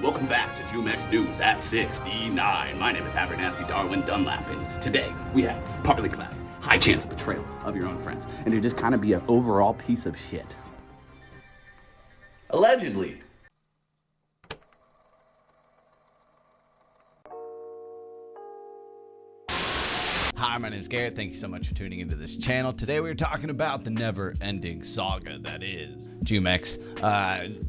Welcome back to JUMEX'S News at 69. My name is Abernathy Darwin Dunlap, and today we have partly clap, high chance of betrayal of your own friends, and to just kind of be an overall piece of shit. Allegedly. Hi, my name is Garrett. Thank you so much for tuning into this channel. Today we're talking about the never-ending saga that is JUMEX.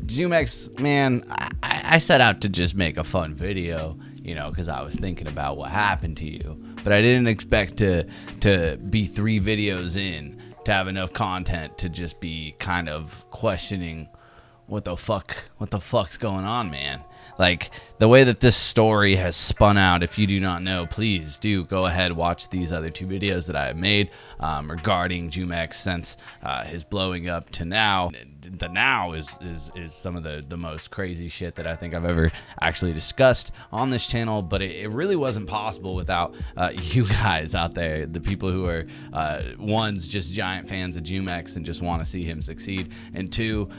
JUMEX, man, I set out to just make a fun video, you know, because I was thinking about what happened to you. But I didn't expect to be 3 videos in to have enough content to just be kind of questioning what the fuck's going on, man. Like, the way that this story has spun out, if you do not know, please do go ahead, watch these other 2 videos that I have made regarding JUMEX since his blowing up to now. The now is some of the most crazy shit that I think I've ever actually discussed on this channel, but it really wasn't possible without you guys out there, the people who are one's just giant fans of JUMEX and just want to see him succeed, and 2,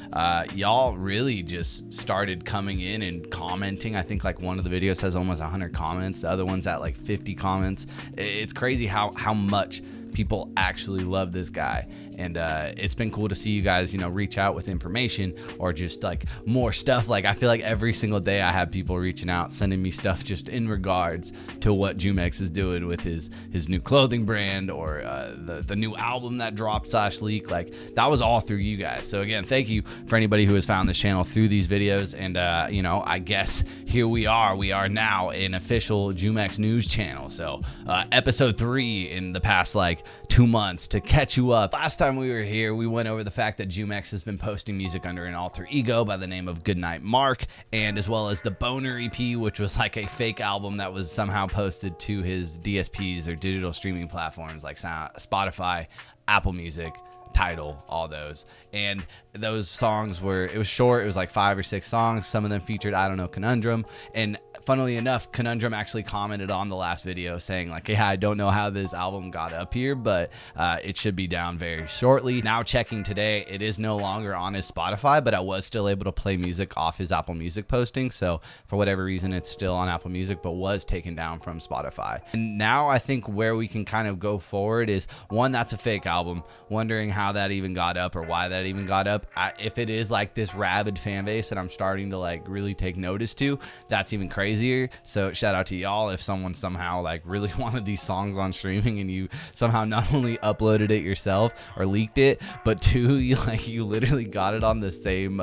y'all really just started coming in and commenting. I think like one of the videos has almost 100 comments, the other one's at like 50 comments. It's crazy how much people actually love this guy, and it's been cool to see you guys, you know, reach out with information or just like more stuff. Like, I feel like every single day I have people reaching out, sending me stuff just in regards to what JUMEX is doing with his new clothing brand or the new album that dropped / leak. Like, that was all through you guys. So again, thank you for anybody who has found this channel through these videos. And you know, I guess here we are now an official JUMEX news channel. So episode 3 in the past like 2 months to catch you up. Last time we were here, we went over the fact that JUMEX has been posting music under an alter ego by the name of Goodnight Mark, and as well as the Boner EP, which was like a fake album that was somehow posted to his DSPs or digital streaming platforms like Spotify, Apple Music, Tidal, all those. And those songs it was short. It was like 5 or 6 songs. Some of them featured, I don't know, Conundrum. And funnily enough, Conundrum actually commented on the last video saying like, yeah, I don't know how this album got up here, but it should be down very shortly. Now checking today, it is no longer on his Spotify, but I was still able to play music off his Apple Music posting. So for whatever reason, it's still on Apple Music, but was taken down from Spotify. And now I think where we can kind of go forward is, one, that's a fake album. Wondering how that even got up or why that even got up. If it is like this rabid fan base that I'm starting to like really take notice to, that's even crazier. So shout out to y'all if someone somehow like really wanted these songs on streaming and you somehow not only uploaded it yourself or leaked it, but 2, you literally got it on the same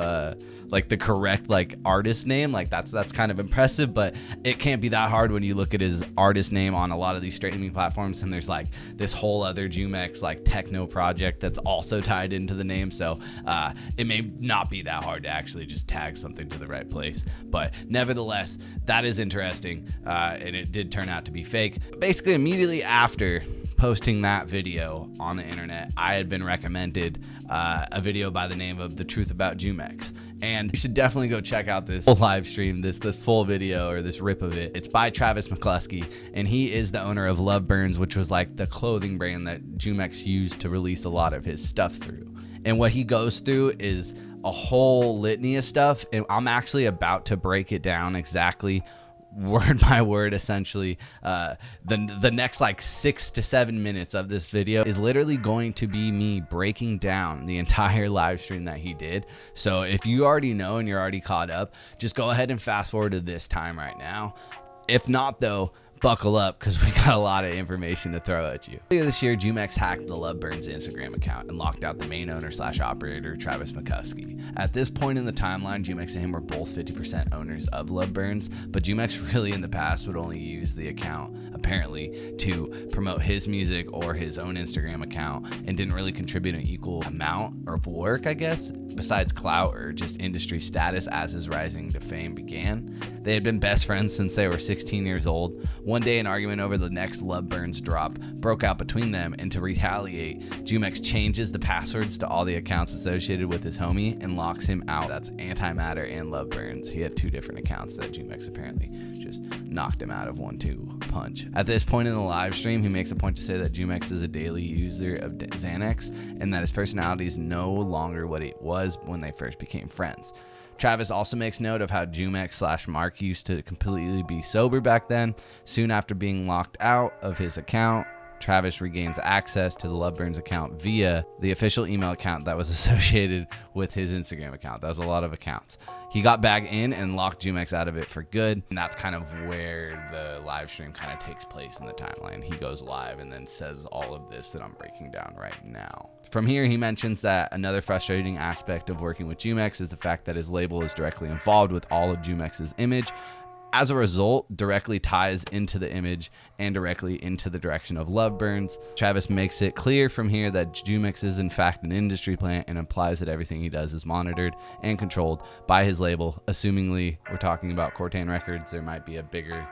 like the correct like artist name. Like that's kind of impressive, but it can't be that hard when you look at his artist name on a lot of these streaming platforms, and there's like this whole other JUMEX like techno project that's also tied into the name. So it may not be that hard to actually just tag something to the right place, but nevertheless, that is interesting, and it did turn out to be fake. Basically, immediately after posting that video on the internet, I had been recommended a video by the name of The Truth About JUMEX, and you should definitely go check out this full live stream, this full video or this rip of it. It's by Travis McCluskey, and he is the owner of Love Burns, which was like the clothing brand that JUMEX used to release a lot of his stuff through. And what he goes through is a whole litany of stuff, and I'm actually about to break it down exactly word by word. Essentially, the next like 6 to 7 minutes of this video is literally going to be me breaking down the entire live stream that he did. So if you already know and you're already caught up, just go ahead and fast forward to this time right now. If not though, buckle up, because we got a lot of information to throw at you. Earlier this year, JUMEX hacked the Love Burns Instagram account and locked out the main owner / operator, Travis McCluskey. At this point in the timeline, JUMEX and him were both 50% owners of Love Burns, but JUMEX really in the past would only use the account, apparently, to promote his music or his own Instagram account, and didn't really contribute an equal amount of work, I guess, besides clout or just industry status as his rising to fame began. They had been best friends since they were 16 years old. One day, an argument over the next Love Burns drop broke out between them, and to retaliate, JUMEX changes the passwords to all the accounts associated with his homie and locks him out. That's Antimatter and Love Burns. He had 2 different accounts that JUMEX apparently just knocked him out of 1-2 punch. At this point in the live stream, he makes a point to say that JUMEX is a daily user of Xanax and that his personality is no longer what it was when they first became friends. Travis also makes note of how JUMEX/Mark used to completely be sober back then. Soon after being locked out of his account, Travis regains access to the Loveburn's account via the official email account that was associated with his Instagram account. That was a lot of accounts. He got back in and locked JUMEX out of it for good. And that's kind of where the live stream kind of takes place in the timeline. He goes live and then says all of this that I'm breaking down right now. From here, he mentions that another frustrating aspect of working with JUMEX is the fact that his label is directly involved with all of JUMEX's image. As a result, directly ties into the image and directly into the direction of Loveburn's. Travis makes it clear from here that JUMEX is in fact an industry plant and implies that everything he does is monitored and controlled by his label. Assumingly, we're talking about Cortan Records, there might be a bigger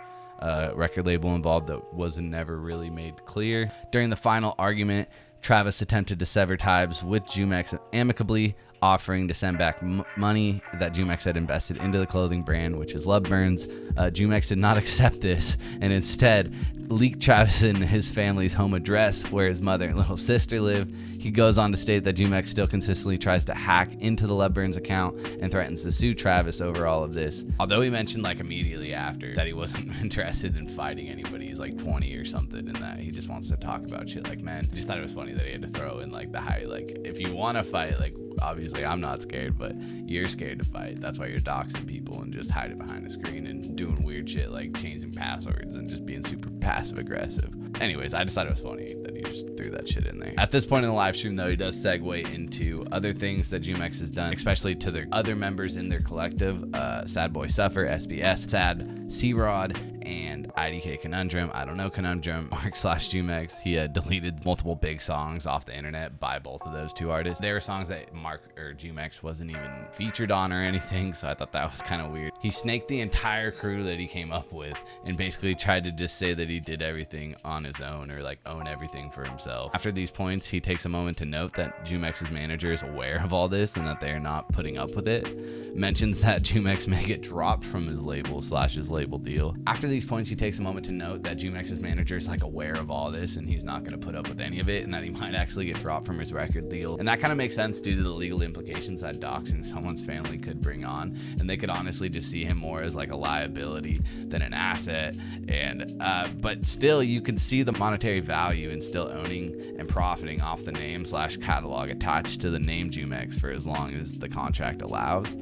record label involved that was never really made clear. During the final argument, Travis attempted to sever ties with JUMEX amicably, offering to send back money that JUMEX had invested into the clothing brand, which is Loveburn's. JUMEX did not accept this and instead leaked Travis and his family's home address where his mother and little sister live. He goes on to state that JUMEX still consistently tries to hack into the Loveburn's account and threatens to sue Travis over all of this. Although he mentioned like immediately after that he wasn't interested in fighting anybody. He's like 20 or something, and that he just wants to talk about shit. Like, man, I just thought it was funny that he had to throw in like the high, like, if you want to fight, like, obviously I'm not scared, but you're scared to fight. That's why you're doxing people and just hiding behind a screen and doing weird shit like changing passwords and just being super passive aggressive. Anyways, I just thought it was funny that he just threw that shit in there. At this point in the live stream though, he does segue into other things that JUMEX has done, especially to their other members in their collective, Sad Boy Suffer, SBS, Sad, C-Rod, and IDK Conundrum. I don't know Conundrum, Mark/JUMEX. He had deleted multiple big songs off the internet by both of those two artists. There were songs that Mark or JUMEX wasn't even featured on or anything, so I thought that was kind of weird. He snaked the entire crew that he came up with and basically tried to just say that he did everything on his own or like own everything for himself. After these points, he takes a moment to note that JUMEX's manager is aware of all this and that they are not putting up with it. Mentions that JUMEX may get dropped from his label/his label deal. After these points, he takes a moment to note that JUMEX's manager is like aware of all this and he's not going to put up with any of it and that he might actually get dropped from his record deal. And that kind of makes sense due to the legal implications that doxing someone's family could bring on, and they could honestly just see him more as like a liability than an asset. And but still, you can see the monetary value in still owning and profiting off the name/catalog attached to the name JUMEX for as long as the contract allows.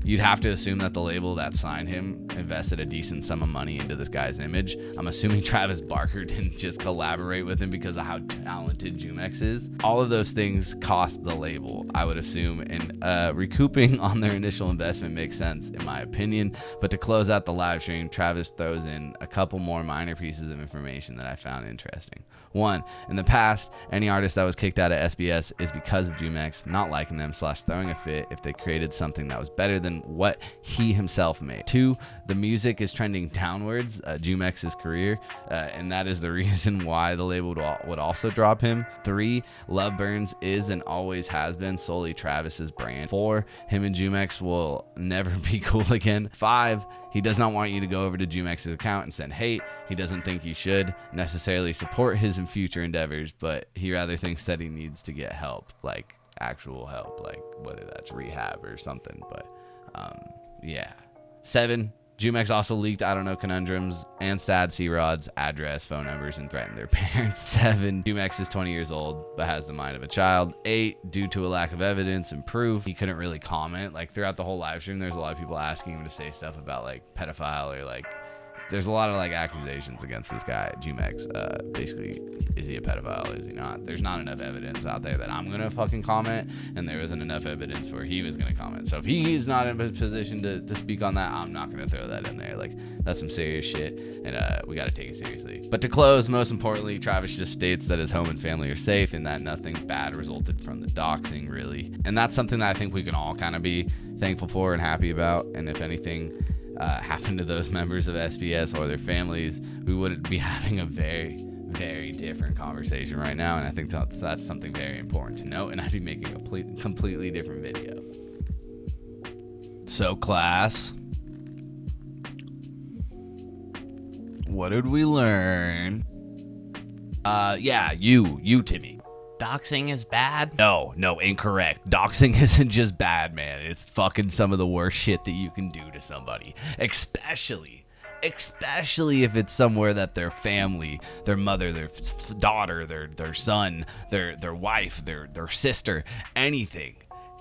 You'd have to assume that the label that signed him invested a decent sum of money into this guy's image. I'm assuming Travis Barker didn't just collaborate with him because of how talented JUMEX is. All of those things cost the label, I would assume, and recouping on their initial investment makes sense in my opinion. But to close out the live stream, Travis throws in a couple more minor pieces of information that I found interesting. One, in the past, any artist that was kicked out of SBS is because of JUMEX not liking them/throwing a fit if they created something that was better than what he himself made. Two, the music is trending downwards, JUMEX's career, and that is the reason why the label would also drop him. Three, Loveburn's is and always has been solely Travis's brand. Four, him and JUMEX will never be cool again. Five, he does not want you to go over to JUMEX's account and send hate. He doesn't think you should necessarily support his and future endeavors, but he rather thinks that he needs to get help, like actual help, like whether that's rehab or something. But yeah. 7, JUMEX also leaked I Don't Know Conundrums and Sad C-Rod's address, phone numbers, and threatened their parents. 7, JUMEX is 20 years old but has the mind of a child. 8, due to a lack of evidence and proof, he couldn't really comment. Like throughout the whole live stream, there's a lot of people asking him to say stuff about like pedophile or like, there's a lot of like accusations against this guy, JUMEX. Basically, is he a pedophile? Is he not? There's not enough evidence out there that I'm gonna fucking comment, and there isn't enough evidence for he was gonna comment. So if he's not in a position to speak on that, I'm not gonna throw that in there. Like that's some serious shit, and we gotta take it seriously. But to close, most importantly, Travis just states that his home and family are safe and that nothing bad resulted from the doxing, really. And that's something that I think we can all kind of be thankful for and happy about. And if anything happened to those members of SBS or their families, we would be having a very, very different conversation right now. And I think that's something very important to note, and I'd be making a completely different video. So class, what did we learn? Yeah, you Timmy. doxing is bad? No, incorrect. Doxing isn't just bad, man. It's fucking some of the worst shit that you can do to somebody. Especially if it's somewhere that their family, their mother, their daughter, their son, their wife, their sister, anything.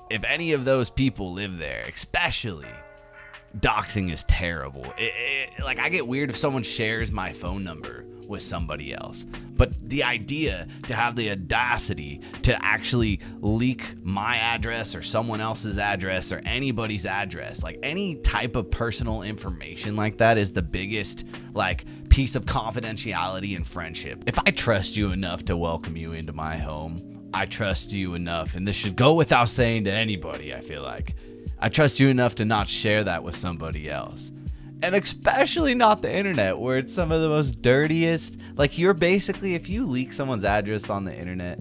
If any of those people live there, especially, doxing is terrible. Like, I get weird if someone shares my phone number with somebody else, but the idea to have the audacity to actually leak my address or someone else's address or anybody's address, like any type of personal information like that, is the biggest like piece of confidentiality in friendship. If I trust you enough to welcome you into my home, I trust you enough, and this should go without saying to anybody, I feel like I trust you enough to not share that with somebody else. And especially not the internet, where it's some of the most dirtiest. Like, you're basically, if you leak someone's address on the internet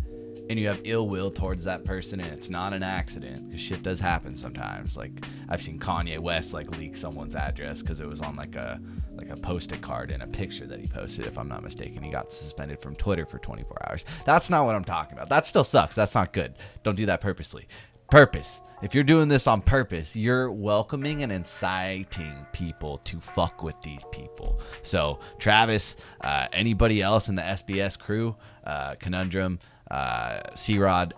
and you have ill will towards that person, and it's not an accident, because shit does happen sometimes. Like, I've seen Kanye West like leak someone's address because it was on like a post-it card in a picture that he posted, if I'm not mistaken. He got suspended from Twitter for 24 hours. That's not what I'm talking about. That still sucks. That's not good. Don't do that purposely. Purpose. If you're doing this on purpose, you're welcoming and inciting people to fuck with these people. So Travis, anybody else in the SBS crew, Conundrum, C-Rod,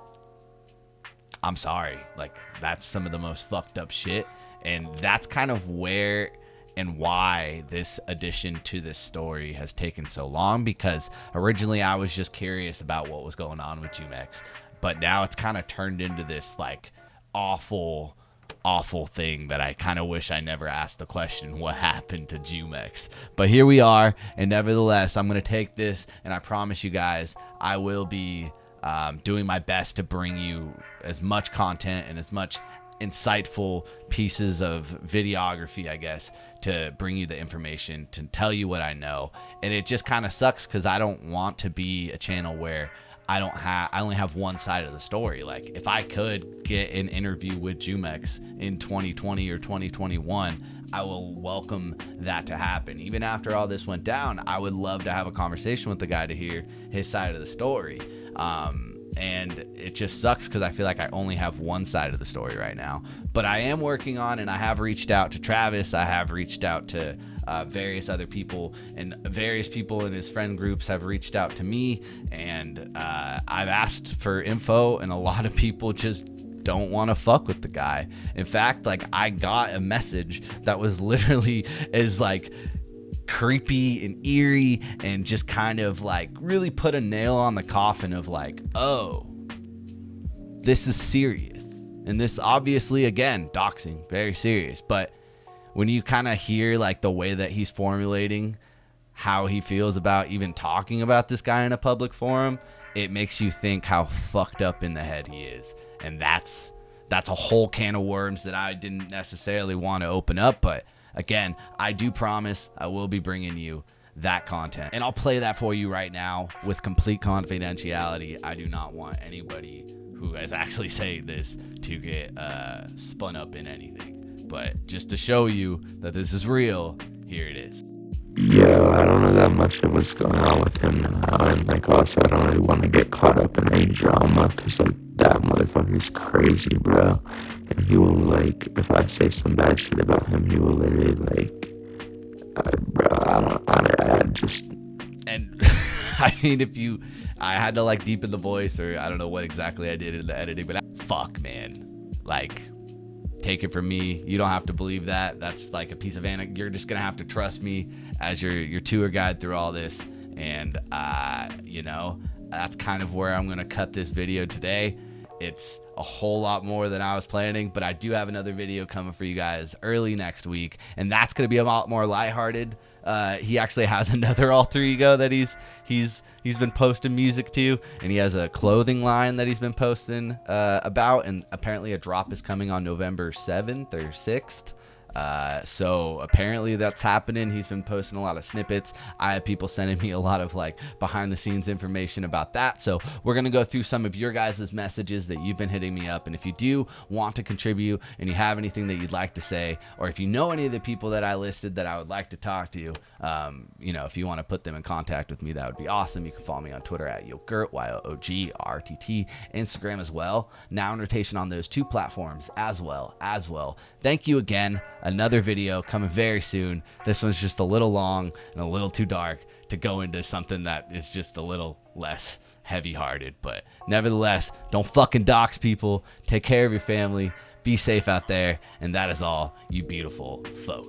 I'm sorry. Like, that's some of the most fucked up shit. And that's kind of where and why this addition to this story has taken so long, because originally I was just curious about what was going on with JUMEX'S, but now it's kind of turned into this like awful thing that I kind of wish I never asked the question, what happened to JUMEX'S? But here we are, and nevertheless, I'm going to take this, and I promise you guys, I will be doing my best to bring you as much content and as much insightful pieces of videography, I guess, to bring you the information, to tell you what I know. And it just kind of sucks because I don't want to be a channel where I only have one side of the story. Like, if I could get an interview with JUMEX'S in 2020 or 2021, I will welcome that to happen. Even after all this went down, I would love to have a conversation with the guy to hear his side of the story. And it just sucks because I feel like I only have one side of the story right now. But I am working on, and I have reached out to Travis. I have reached out to various other people, and various people in his friend groups have reached out to me, and I've asked for info, and a lot of people just don't want to fuck with the guy. In fact, like, I got a message that was literally as like creepy and eerie, and just kind of like really put a nail on the coffin of like, oh, this is serious. And this obviously, again, doxing, very serious. But when you kind of hear like the way that he's formulating how he feels about even talking about this guy in a public forum, it makes you think how fucked up in the head he is. And that's a whole can of worms that I didn't necessarily want to open up. But again, I do promise I will be bringing you that content, and I'll play that for you right now with complete confidentiality. I do not want anybody who is actually saying this to get spun up in anything, but just to show you that this is real, here it is. Yeah, I don't know that much of what's going on with him now, and like, also I don't really want to get caught up in any drama, because like, that motherfucker's crazy, bro. And he will, like, if I say some bad shit about him, he will literally, like, bro, I just... And, I mean, I had to, like, deepen the voice, or I don't know what exactly I did in the editing, but fuck, man. Like, take it from me. You don't have to believe that. That's, like, a piece of you're just gonna have to trust me as your tour guide through all this. And, you know, that's kind of where I'm gonna cut this video today. It's a whole lot more than I was planning, but I do have another video coming for you guys early next week, and that's going to be a lot more lighthearted. He actually has another alter ego that he's been posting music to, and he has a clothing line that he's been posting about, and apparently a drop is coming on November 7th or 6th. So apparently that's happening. He's been posting a lot of snippets. I have people sending me a lot of like behind the scenes information about that. So we're going to go through some of your guys' messages that you've been hitting me up. And if you do want to contribute and you have anything that you'd like to say, or if you know any of the people that I listed that I would like to talk to, you know, if you want to put them in contact with me, that would be awesome. You can follow me on Twitter at YoGRRT, YOOGRTT, Instagram as well. Now in rotation on those two platforms as well. Thank you again. Another video coming very soon. This one's just a little long and a little too dark to go into something that is just a little less heavy-hearted. But nevertheless, don't fucking dox people. Take care of your family. Be safe out there. And that is all, you beautiful folks.